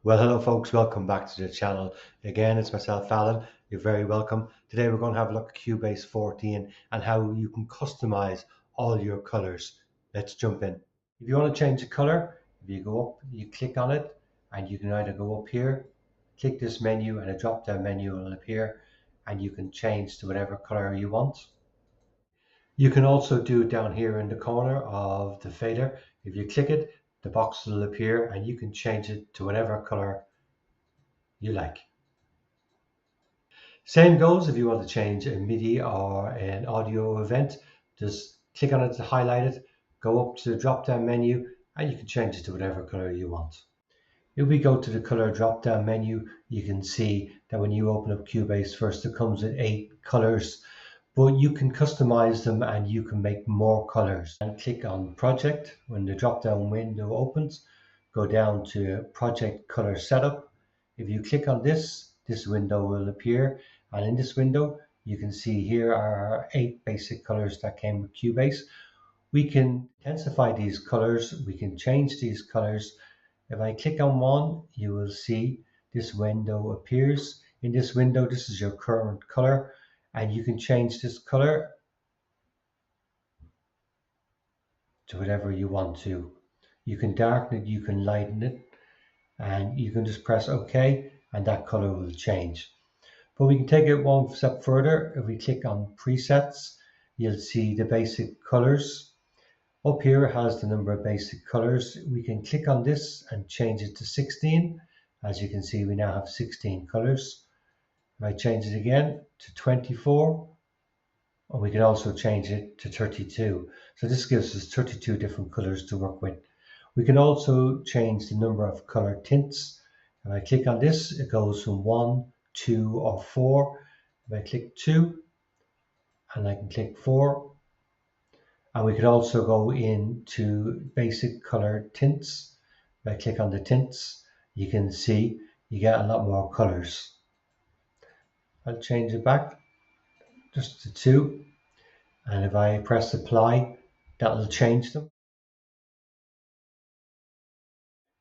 Well, hello folks, welcome back to the channel. Again, it's myself, Alan. You're very welcome. Today we're going to have a look at Cubase 14 and how you can customize all your colors. Let's jump in. If you want to change the color, if you go up, you click on it, and you can either go up here, click this menu, and a drop down menu will appear, and you can change to whatever color you want. You can also do it down here in the corner of the fader. If you click it, the box will appear and you can change it to whatever color you like. Same goes if you want to change a MIDI or an audio event. Just click on it to highlight it, go up to the drop down menu, and you can change it to whatever color you want. If we go to the color drop down menu, you can see that when you open up Cubase first, it comes with 8 colors, but you can customize them and you can make more colors. And click on project. When the drop down window opens, go down to project color setup. If you click on this window will appear, and in this window you can see here are 8 basic colors that came with Cubase. We can intensify these colors, we can change these colors. If I click on one, you will see this window appears. In this window, this is your current color, and you can change this color to whatever you want to. You can darken it, you can lighten it, and you can just press OK, and that color will change. But we can take it one step further. If we click on presets, you'll see the basic colors. Up here it has the number of basic colors. We can click on this and change it to 16. As you can see, we now have 16 colors. If I change it again to 24, and we can also change it to 32. So this gives us 32 different colors to work with. We can also change the number of color tints. If I click on this, it goes from 1, 2, or 4. If I click 2, and I can click 4, and we could also go into basic color tints. If I click on the tints, you can see you get a lot more colors. I'll change it back just to 2. And if I press apply, that will change them.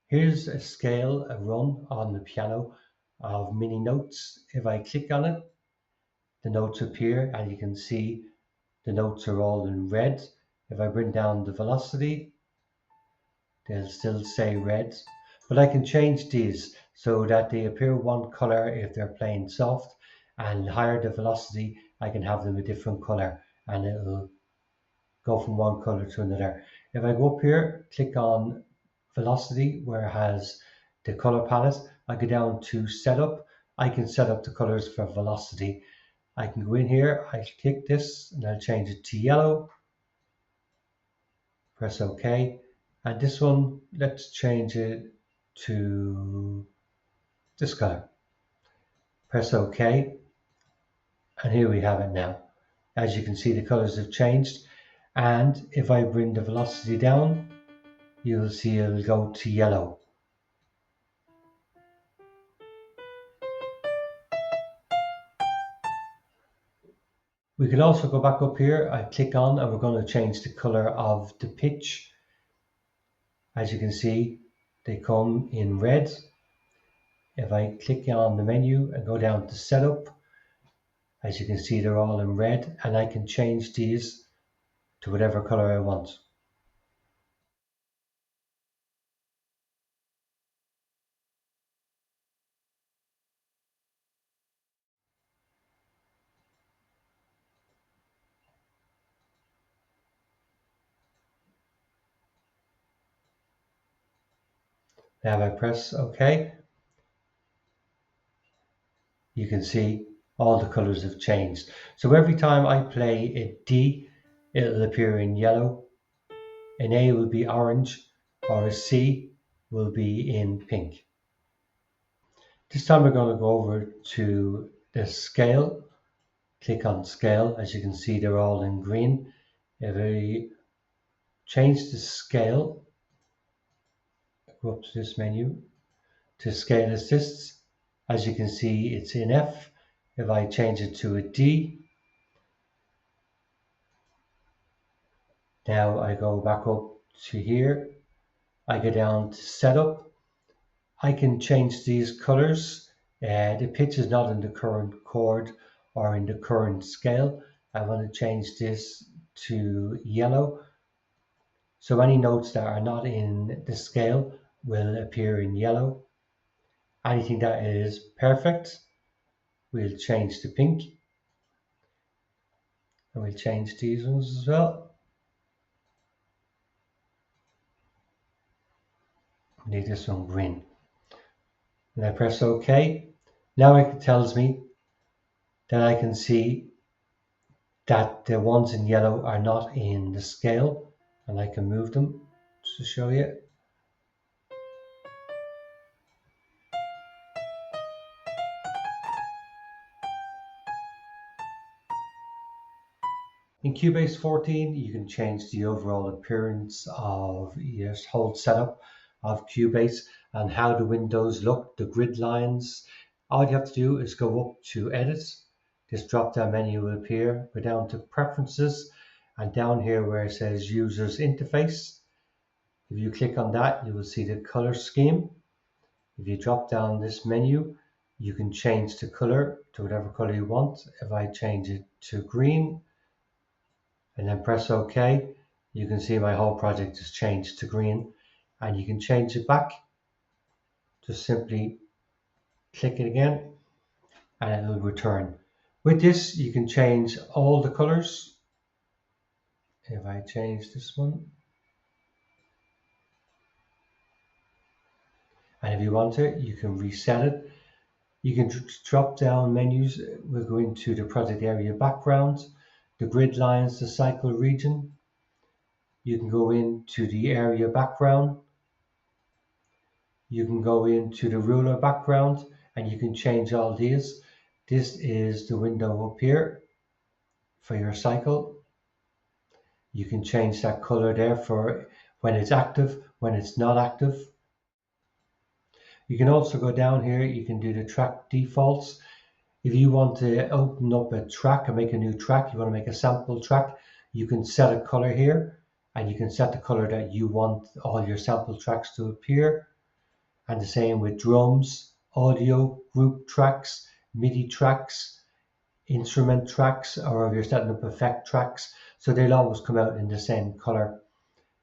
Here's a scale, a run on the piano of mini notes. If I click on it, the notes appear and you can see the notes are all in red. If I bring down the velocity, they'll still say red, but I can change these so that they appear one color if they're playing soft, and higher the velocity, I can have them a different color and it'll go from one color to another. If I go up here, click on velocity where it has the color palette, I go down to setup. I can set up the colors for velocity. I can go in here, I click this and I'll change it to yellow. Press OK. And this one, let's change it to this color. Press OK. And here we have it now. As you can see, the colors have changed. And if I bring the velocity down, you'll see it'll go to yellow. We can also go back up here. I click on and we're going to change the color of the pitch. As you can see, they come in red. If I click on the menu and go down to setup, as you can see, they're all in red, and I can change these to whatever color I want. Now if I press OK, you can see all the colors have changed. So every time I play a D, it'll appear in yellow, an A will be orange, or a C will be in pink. This time we're going to go over to the scale. Click on scale. As you can see, they're all in green. If I change the scale, go up to this menu to scale assists. As you can see, it's in F. If I change it to a D, now I go back up to here. I go down to setup. I can change these colors. The pitch is not in the current chord or in the current scale. I want to change this to yellow. So any notes that are not in the scale will appear in yellow. Anything that is perfect, we'll change to pink. And we'll change these ones as well. Make this one green. And I press OK. Now it tells me that I can see that the ones in yellow are not in the scale, and I can move them to show you. In Cubase 14, you can change the overall appearance of your whole setup of Cubase and how the windows look, the grid lines. All you have to do is go up to Edit. This drop-down menu will appear. Go down to Preferences, and down here where it says User's Interface, if you click on that, you will see the color scheme. If you drop down this menu, you can change the color to whatever color you want. If I change it to green and then press OK, you can see my whole project has changed to green, and you can change it back. Just simply click it again and it will return. With this, you can change all the colors. If I change this one, and if you want it, you can reset it. You can drop down menus. We'll go into the project area background, the grid lines, the cycle region. You can go into the area background. You can go into the ruler background, and you can change all these. This is the window up here for your cycle. You can change that color there for when it's active, when it's not active. You can also go down here, you can do the track defaults. If you want to open up a track and make a new track, you want to make a sample track, you can set a color here, and you can set the color that you want all your sample tracks to appear. And the same with drums, audio, group tracks, MIDI tracks, instrument tracks, or if you're setting up effect tracks, so they'll always come out in the same color.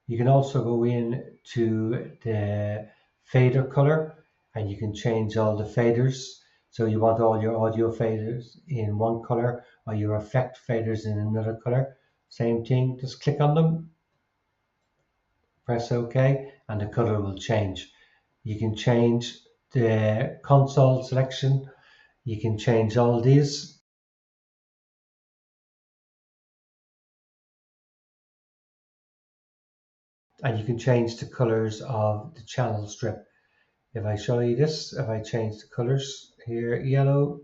You can also go in to the fader color, and you can change all the faders. So you want all your audio faders in one color, or your effect faders in another color. Same thing, just click on them, press OK, and the color will change. You can change the console selection. You can change all these. And you can change the colors of the channel strip. If I show you this, if I change the colors here, yellow,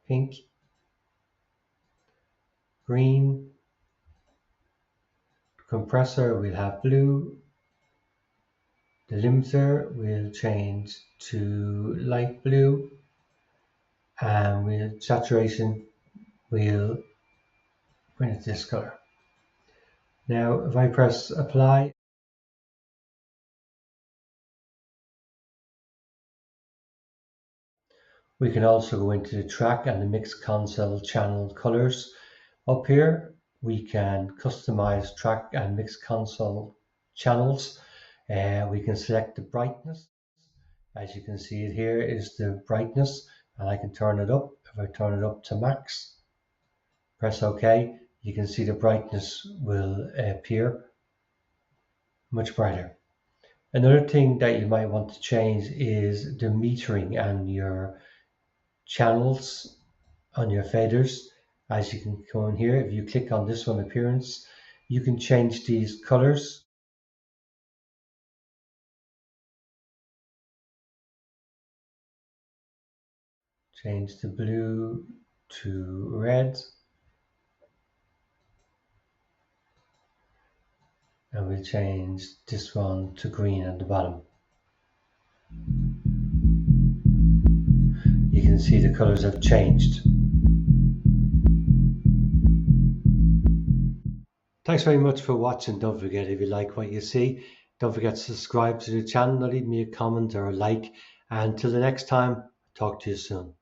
pink, green, compressor we'll have blue, the limiter will change to light blue, and with saturation we'll bring it this color. Now if I press apply, we can also go into the track and the mix console channel colors. Up here we can customize track and mix console channels. We can select the brightness. As you can see, it here is the brightness, and I can turn it up. If I turn it up to max, press OK, you can see the brightness will appear much brighter. Another thing that you might want to change is the metering and your channels on your faders. As you can go in here, if you click on this one, appearance, you can change these colors. Change the blue to red, and we'll change this one to green at the bottom. You can see the colors have changed. Thanks very much for watching. Don't forget, if you like what you see, Don't forget to subscribe to the channel, leave me a comment or a like. And till the next time, talk to you soon.